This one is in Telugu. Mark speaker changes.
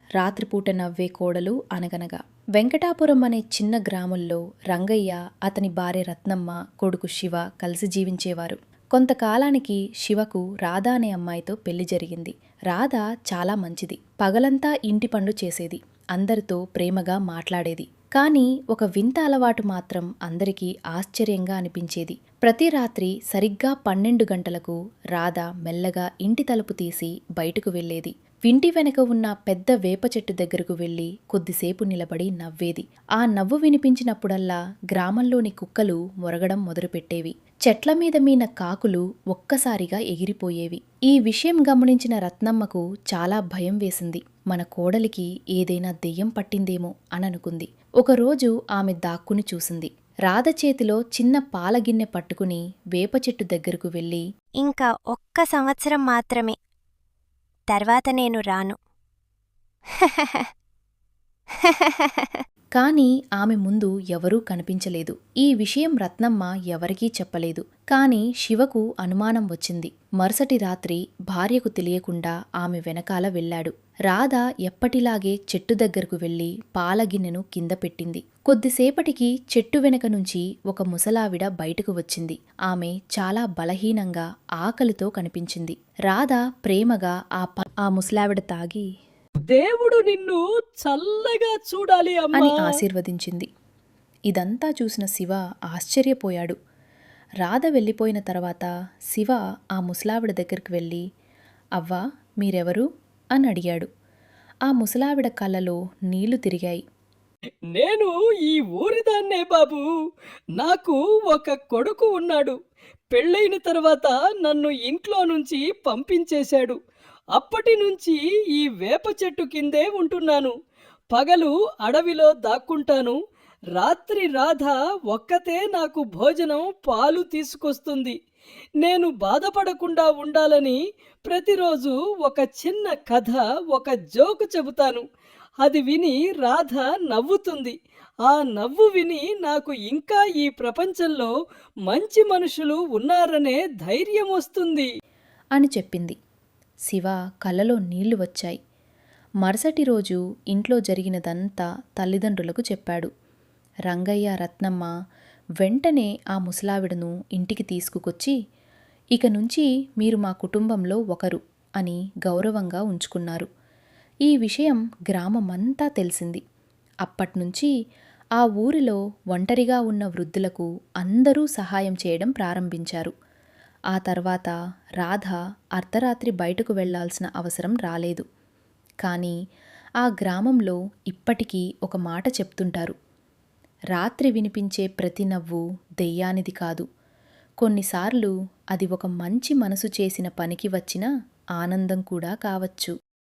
Speaker 1: రాత్రిపూట నవ్వే కోడలు అనగనగా. వెంకటాపురం అనే చిన్న గ్రామంలో రంగయ్య, అతని భార్య రత్నమ్మ, కొడుకు శివ కలిసి జీవించేవారు. కొంతకాలానికి శివకు రాధ అనే అమ్మాయితో పెళ్లి జరిగింది. రాధ చాలా మంచిది. పగలంతా ఇంటి పనులు చేసేది. అందరితో ప్రేమగా మాట్లాడేది. కానీ ఒక వింత అలవాటు మాత్రం అందరికీ ఆశ్చర్యంగా అనిపించేది. ప్రతి రాత్రి సరిగ్గా 12 గంటలకు రాధ మెల్లగా ఇంటి తలుపు తీసి బయటకు వెళ్లేది. ఇంటి వెనక ఉన్న పెద్ద వేప చెట్టు దగ్గరకు వెళ్లి కొద్దిసేపు నిలబడి నవ్వేది. ఆ నవ్వు వినిపించినప్పుడల్లా గ్రామంలోని కుక్కలు మొరగడం మొదలుపెట్టేవి. చెట్ల మీద మీన కాకులు ఒక్కసారిగా ఎగిరిపోయేవి. ఈ విషయం గమనించిన రత్నమ్మకు చాలా భయం వేసింది. మన కోడలికి ఏదైనా దెయ్యం పట్టిందేమో అననుకుంది. ఒకరోజు ఆమె దాక్కుని చూసింది. రాధ చేతిలో చిన్న పాలగిన్నె పట్టుకుని వేప చెట్టు దగ్గరకు వెళ్లి,
Speaker 2: ఇంకా ఒక్క సంవత్సరం మాత్రమే, తర్వాత నేను రాను.
Speaker 1: కాని ఆమె ముందు ఎవరూ కనిపించలేదు. ఈ విషయం రత్నమ్మ ఎవరికీ చెప్పలేదు. కాని శివకు అనుమానం వచ్చింది. మరుసటి రాత్రి భార్యకు తెలియకుండా ఆమె వెనకాల వెళ్ళాడు. రాధ ఎప్పటిలాగే చెట్టు దగ్గరకు వెళ్లి పాలగిన్నెను కింద పెట్టింది. కొద్దిసేపటికి చెట్టు వెనక నుంచి ఒక ముసలావిడ బయటకు వచ్చింది. ఆమె చాలా బలహీనంగా ఆకలితో కనిపించింది. రాధ ప్రేమగా ఆ ముసలావిడ తాగి,
Speaker 3: దేవుడు నిన్ను చల్లగా చూడాలి అమ్మా
Speaker 1: అని ఆశీర్వదించింది. ఇదంతా చూసిన శివ ఆశ్చర్యపోయాడు. రాధ వెళ్ళిపోయిన తర్వాత శివ ఆ ముసలావిడ దగ్గరికి వెళ్ళి, అవ్వా, మీరెవరు అని అడిగాడు. ఆ ముసలావిడ కళ్ళలో నీళ్లు తిరిగాయి.
Speaker 3: నేను ఈ ఊరిదాన్నే బాబు. నాకు ఒక కొడుకు ఉన్నాడు. పెళ్ళైన తర్వాత నన్ను ఇంట్లో నుంచి పంపించేశాడు. అప్పటి నుంచి ఈ వేప చెట్టు కిందే ఉంటున్నాను. పగలు అడవిలో దాక్కుంటాను. రాత్రి రాధ ఒక్కతే నాకు భోజనం, పాలు తీసుకొస్తుంది. నేను బాధపడకుండా ఉండాలని ప్రతిరోజు ఒక చిన్న కథ, ఒక జోకు చెబుతాను. అది విని రాధ నవ్వుతుంది. ఆ నవ్వు విని నాకు ఇంకా ఈ ప్రపంచంలో మంచి మనుషులు ఉన్నారనే ధైర్యం వస్తుంది
Speaker 1: అని చెప్పింది. శివ కళ్ళలో నీళ్లు వచ్చాయి. మరుసటి రోజు ఇంట్లో జరిగినదంతా తల్లిదండ్రులకు చెప్పాడు. రంగయ్య, రత్నమ్మ వెంటనే ఆ ముసలావిడను ఇంటికి తీసుకుకొచ్చి, ఇక నుంచి మీరు మా కుటుంబంలో ఒకరు అని గౌరవంగా ఉంచుకున్నారు. ఈ విషయం గ్రామమంతా తెలిసింది. అప్పట్నుంచి ఆ ఊరిలో ఒంటరిగా ఉన్న వృద్ధులకు అందరూ సహాయం చేయడం ప్రారంభించారు. ఆ తర్వాత రాధ అర్ధరాత్రి బయటకు వెళ్లాల్సిన అవసరం రాలేదు. కానీ ఆ గ్రామంలో ఇప్పటికీ ఒక మాట చెప్తుంటారు. రాత్రి వినిపించే ప్రతి నవ్వు దెయ్యానిది కాదు. కొన్నిసార్లు అది ఒక మంచి మనసు చేసిన పనికి వచ్చిన ఆనందం కూడా కావచ్చు.